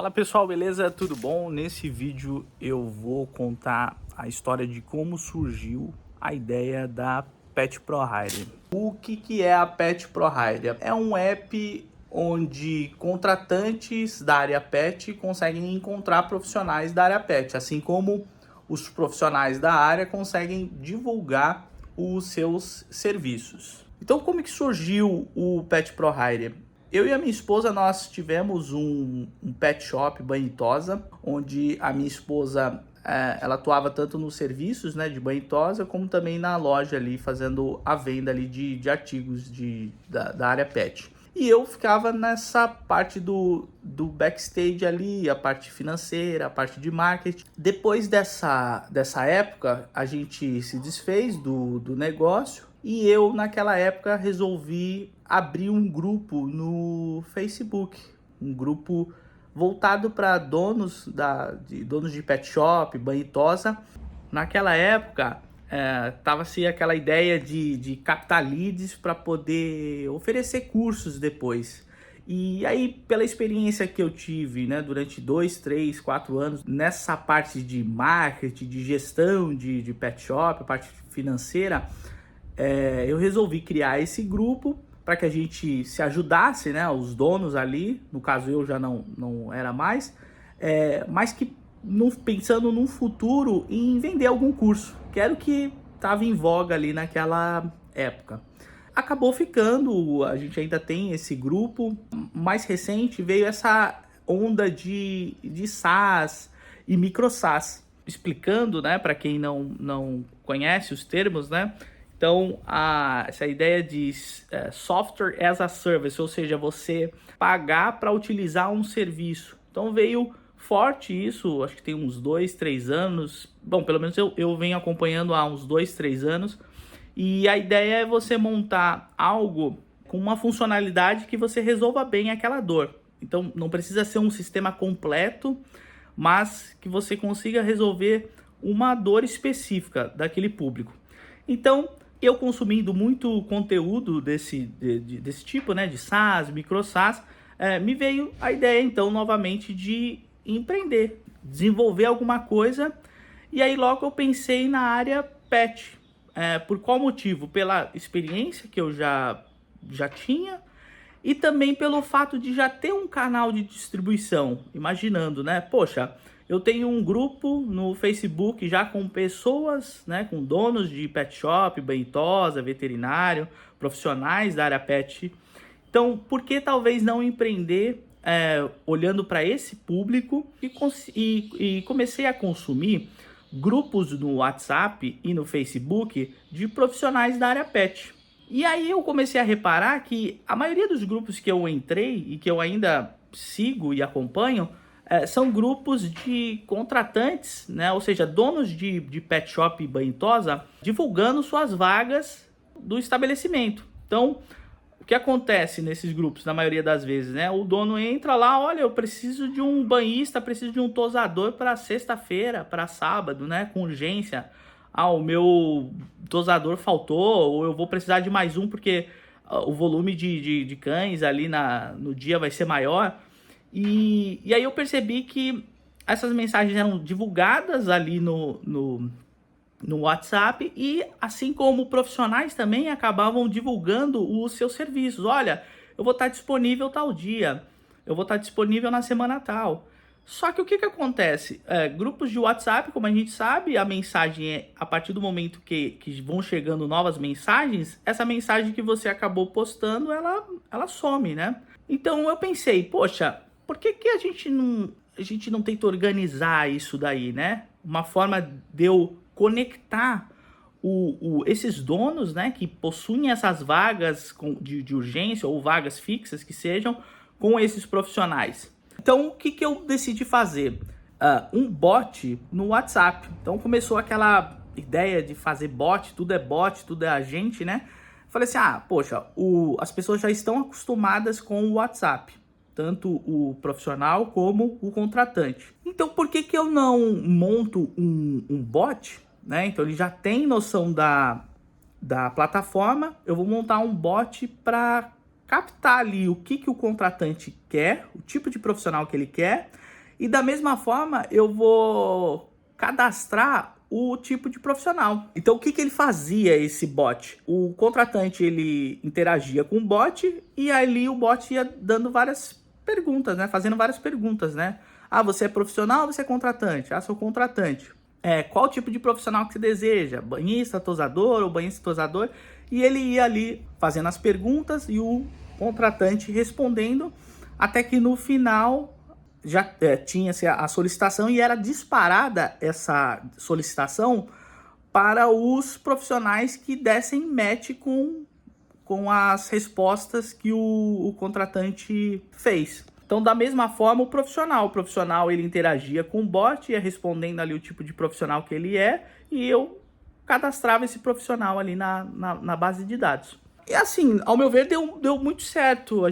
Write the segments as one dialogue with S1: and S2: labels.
S1: Fala pessoal, beleza? Tudo bom? Nesse vídeo eu vou contar a história de como surgiu a ideia da Pet Pro Hire. O que é a Pet Pro Hire? É um app onde contratantes da área pet conseguem encontrar profissionais da área pet, assim como os profissionais da área conseguem divulgar os seus serviços. Então, como que surgiu o Pet Pro Hire? Eu e a minha esposa, nós tivemos um pet shop, banho e tosa, onde a minha esposa ela atuava tanto nos serviços, né, de banho e tosa, como também na loja ali, fazendo a venda ali de artigos da área pet. E eu ficava nessa parte do backstage ali, a parte financeira, a parte de marketing. Depois dessa época, a gente se desfez do negócio e eu, naquela época, resolvi abrir um grupo no Facebook. Um grupo voltado para donos de pet shop, banho e tosa. Naquela época, tava-se aquela ideia de captar leads para poder oferecer cursos depois. E aí, pela experiência que eu tive, né, durante 2, 3, 4 anos, nessa parte de marketing, de gestão de pet shop, a parte financeira, eu resolvi criar esse grupo para que a gente se ajudasse, né, os donos ali, no caso eu já não era mais, mas que pensando num futuro em vender algum curso, que era o que estava em voga ali naquela época. Acabou ficando, a gente ainda tem esse grupo. Mais recente veio essa onda de SaaS e micro SaaS, explicando, né, para quem não conhece os termos, né? Então, essa ideia de software as a service, ou seja, você pagar para utilizar um serviço. Então, veio forte isso, acho que tem uns 2, 3 anos. Bom, pelo menos eu venho acompanhando há uns 2, 3 anos. E a ideia é você montar algo com uma funcionalidade que você resolva bem aquela dor. Então, não precisa ser um sistema completo, mas que você consiga resolver uma dor específica daquele público. Então, eu consumindo muito conteúdo desse tipo, né, de SaaS, micro SaaS, me veio a ideia, então, novamente de empreender, desenvolver alguma coisa. E aí logo eu pensei na área pet. Por qual motivo? Pela experiência que eu já tinha e também pelo fato de já ter um canal de distribuição. Imaginando, né? Poxa, eu tenho um grupo no Facebook já com pessoas, né, com donos de pet shop, banho e tosa, veterinário, profissionais da área pet. Então, por que talvez não empreender olhando para esse público e comecei a consumir grupos no WhatsApp e no Facebook de profissionais da área pet. E aí eu comecei a reparar que a maioria dos grupos que eu entrei e que eu ainda sigo e acompanho são grupos de contratantes, né? Ou seja, donos de pet shop e banho e tosa, divulgando suas vagas do estabelecimento. Então, o que acontece nesses grupos, na maioria das vezes, né? O dono entra lá, olha, eu preciso de um banhista, preciso de um tosador para sexta-feira, para sábado, né? Com urgência. O meu tosador faltou, ou eu vou precisar de mais um porque o volume de cães ali no dia vai ser maior. E aí eu percebi que essas mensagens eram divulgadas ali no WhatsApp e assim como profissionais também acabavam divulgando os seus serviços. Olha, eu vou estar disponível tal dia, eu vou estar disponível na semana tal. Só que o que acontece? Grupos de WhatsApp, como a gente sabe, a mensagem a partir do momento que vão chegando novas mensagens, essa mensagem que você acabou postando, ela some, né? Então eu pensei, poxa, por que a gente não tenta organizar isso daí, né? Uma forma de eu conectar esses donos, né, que possuem essas vagas de urgência ou vagas fixas que sejam, com esses profissionais. Então, o que eu decidi fazer? Um bot no WhatsApp. Então, começou aquela ideia de fazer bot, tudo é agente, né? Falei assim, poxa, as pessoas já estão acostumadas com o WhatsApp, tanto o profissional como o contratante. Então, por que eu não monto um bot, né? Então, ele já tem noção da plataforma, eu vou montar um bot para captar ali o que o contratante quer, o tipo de profissional que ele quer, E da mesma forma, eu vou cadastrar o tipo de profissional. Então, o que ele fazia, esse bot? O contratante, ele interagia com o bot e ali o bot ia dando várias perguntas, né? Fazendo várias perguntas, né? Ah, você é profissional ou você é contratante? Ah, sou contratante. Qual tipo de profissional que você deseja? Banhista, tosador ou banhista, tosador? E ele ia ali fazendo as perguntas e o contratante respondendo, até que no final já tinha-se a solicitação e era disparada essa solicitação para os profissionais que dessem match com as respostas que o contratante fez. Então, da mesma forma, o profissional ele interagia com o bot, ia respondendo ali o tipo de profissional que ele é, e eu cadastrava esse profissional ali na base de dados. E assim, ao meu ver, deu muito certo.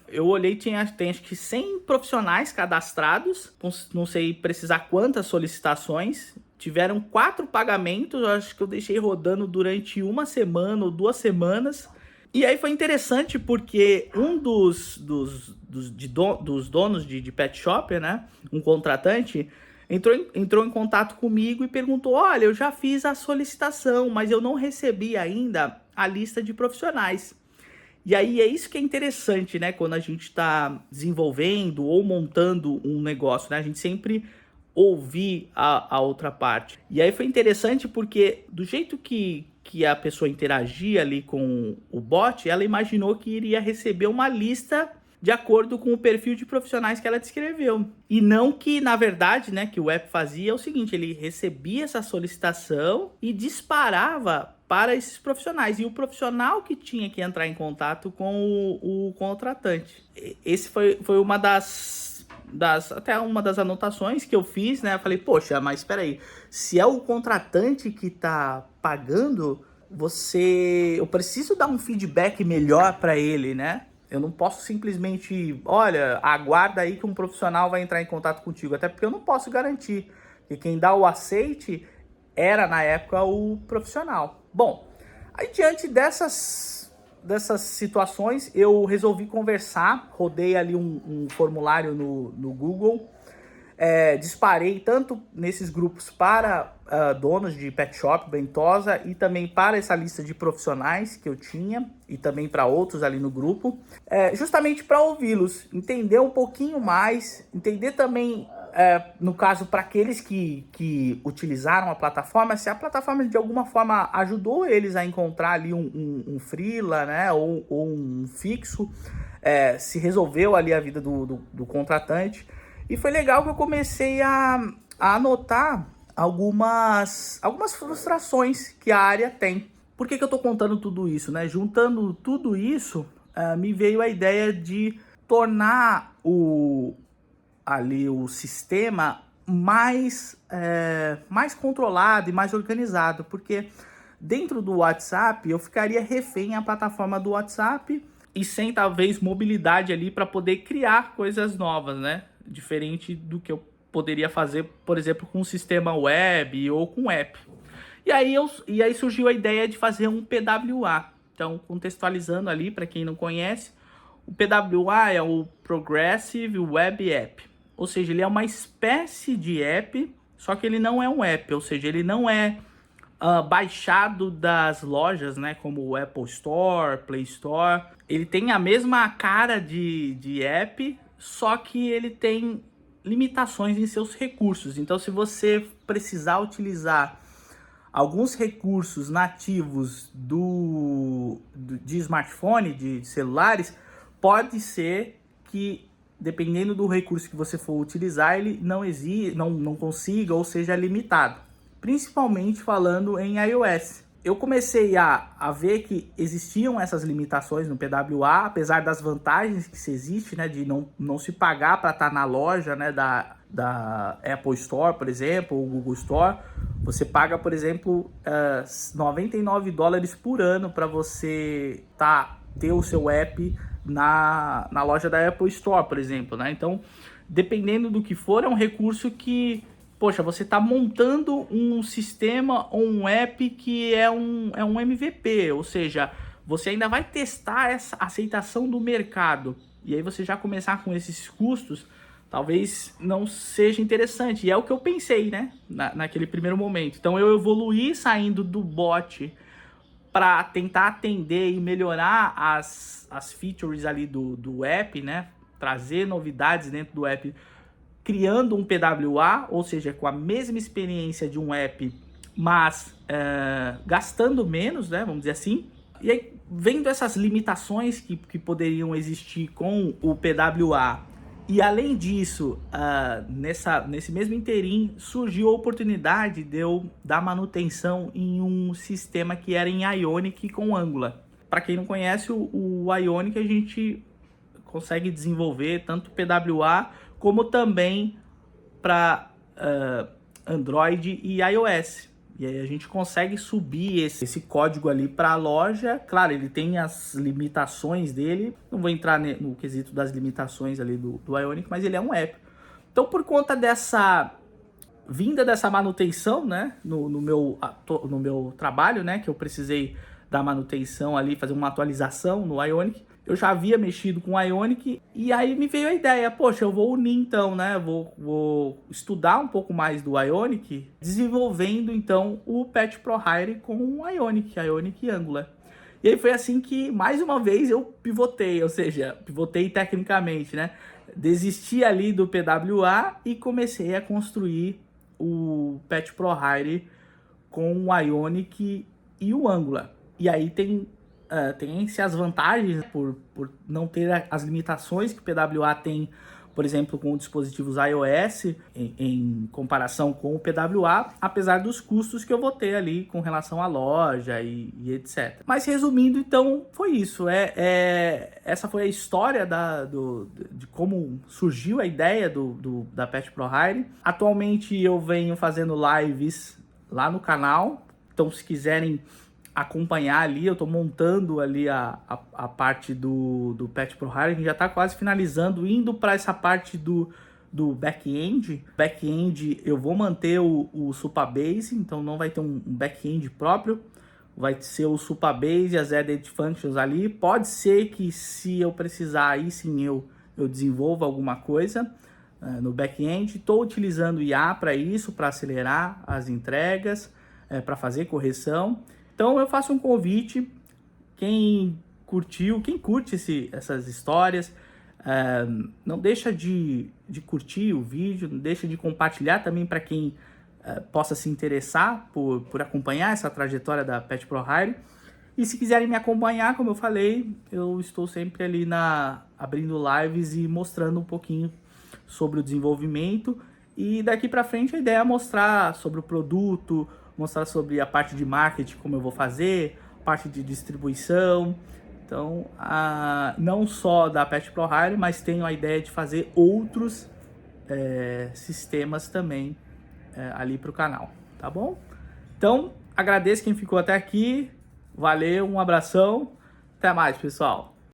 S1: Eu olhei, tem acho que 100 profissionais cadastrados, não sei precisar quantas solicitações. Tiveram 4 pagamentos, eu acho que eu deixei rodando durante 1 semana ou 2 semanas. E aí foi interessante porque um dos donos de pet shop, né, um contratante, entrou em contato comigo e perguntou: olha, eu já fiz a solicitação, mas eu não recebi ainda a lista de profissionais. E aí é isso que é interessante, né, quando a gente está desenvolvendo ou montando um negócio, né, a gente sempre ouvir a outra parte. E aí foi interessante porque do jeito que a pessoa interagia ali com o bot, ela imaginou que iria receber uma lista de acordo com o perfil de profissionais que ela descreveu. E não que, na verdade, né, que o app fazia é o seguinte: ele recebia essa solicitação e disparava para esses profissionais. E o profissional que tinha que entrar em contato com o contratante. Esse foi uma até uma das anotações que eu fiz, né? Eu falei, poxa, mas espera aí, se é o contratante que tá pagando, eu preciso dar um feedback melhor para ele, né? Eu não posso simplesmente, olha, aguarda aí que um profissional vai entrar em contato contigo, até porque eu não posso garantir que quem dá o aceite era na época o profissional. Bom, aí diante dessas situações, eu resolvi conversar, rodei ali um formulário no Google, disparei tanto nesses grupos para donos de pet shop, Ventosa, e também para essa lista de profissionais que eu tinha, e também para outros ali no grupo, justamente para ouvi-los, entender um pouquinho mais, entender também, no caso, para aqueles que utilizaram a plataforma, se a plataforma de alguma forma ajudou eles a encontrar ali um freela, né, ou um fixo, se resolveu ali a vida do contratante. E foi legal que eu comecei a anotar algumas frustrações que a área tem. Por que eu tô contando tudo isso, né? Juntando tudo isso, me veio a ideia de tornar o sistema mais controlado e mais organizado, porque dentro do WhatsApp eu ficaria refém à plataforma do WhatsApp e sem talvez mobilidade ali para poder criar coisas novas, né? Diferente do que eu poderia fazer, por exemplo, com um sistema web ou com app. E aí surgiu a ideia de fazer um PWA. Então, contextualizando ali, para quem não conhece, o PWA é o Progressive Web App. Ou seja, ele é uma espécie de app, só que ele não é um app. Ou seja, ele não é baixado das lojas, né, como o Apple Store, Play Store. Ele tem a mesma cara de app, só que ele tem limitações em seus recursos. Então, se você precisar utilizar alguns recursos nativos de smartphone, de celulares, pode ser que, dependendo do recurso que você for utilizar, ele não consiga ou seja limitado. Principalmente falando em iOS. Eu comecei a ver que existiam essas limitações no PWA, apesar das vantagens que se existe, né, de não se pagar para estar na loja, né, da Apple Store, por exemplo, ou Google Store. Você paga, por exemplo, $99 por ano para você ter o seu app na loja da Apple Store, por exemplo, né? Então, dependendo do que for, é um recurso que, poxa, você está montando um sistema ou um app que é um MVP, ou seja, você ainda vai testar essa aceitação do mercado. E aí você já começar com esses custos, talvez não seja interessante. E é o que eu pensei, né, naquele primeiro momento. Então eu evoluí saindo do bot para tentar atender e melhorar as features ali do app, né, trazer novidades dentro do app, criando um PWA, ou seja, com a mesma experiência de um app, mas gastando menos, né, vamos dizer assim. E aí, vendo essas limitações que poderiam existir com o PWA, e além disso, nesse mesmo interim, surgiu a oportunidade de eu dar manutenção em um sistema que era em Ionic com Angular. Para quem não conhece, o Ionic a gente consegue desenvolver tanto PWA como também para Android e iOS. E aí a gente consegue subir esse código ali para a loja. Claro, ele tem as limitações dele. Não vou entrar no quesito das limitações ali do Ionic, mas ele é um app. Então, por conta dessa vinda dessa manutenção, né, no meu trabalho, né, que eu precisei dar manutenção ali, fazer uma atualização no Ionic, eu já havia mexido com o Ionic e aí me veio a ideia, poxa, eu vou unir então, né, vou estudar um pouco mais do Ionic, desenvolvendo então o Patch Pro Hire com o Ionic e Angular. E aí foi assim que, mais uma vez, eu pivotei, ou seja, pivotei tecnicamente, né, desisti ali do PWA e comecei a construir o Patch Pro Hire com o Ionic e o Angular. E aí tem-se as vantagens por não ter as limitações que o PWA tem, por exemplo, com dispositivos iOS, em comparação com o PWA, apesar dos custos que eu vou ter ali com relação à loja e etc. Mas resumindo, então, foi isso. Essa foi a história de como surgiu a ideia da Patch Pro Hire. Atualmente eu venho fazendo lives lá no canal, então se quiserem acompanhar ali, eu tô montando ali a parte do Patch Pro Hire, a gente já tá quase finalizando, indo para essa parte do back-end. Back-end eu vou manter o Supabase, então não vai ter um back-end próprio, vai ser o Supabase e as Added Functions ali. Pode ser que se eu precisar, aí sim eu desenvolva alguma coisa no back-end. Estou utilizando IA para isso, para acelerar as entregas, para fazer correção. Então eu faço um convite, quem curte essas histórias, não deixa de curtir o vídeo, não deixa de compartilhar também para quem possa se interessar por acompanhar essa trajetória da Patch Pro Hire. E se quiserem me acompanhar, como eu falei, eu estou sempre ali abrindo lives e mostrando um pouquinho sobre o desenvolvimento. E daqui para frente a ideia é mostrar sobre o produto, mostrar sobre a parte de marketing, como eu vou fazer, parte de distribuição. Então, não só da Patch Pro Hire, mas tenho a ideia de fazer outros sistemas também ali para o canal, tá bom? Então, agradeço quem ficou até aqui, valeu, um abração, até mais, pessoal!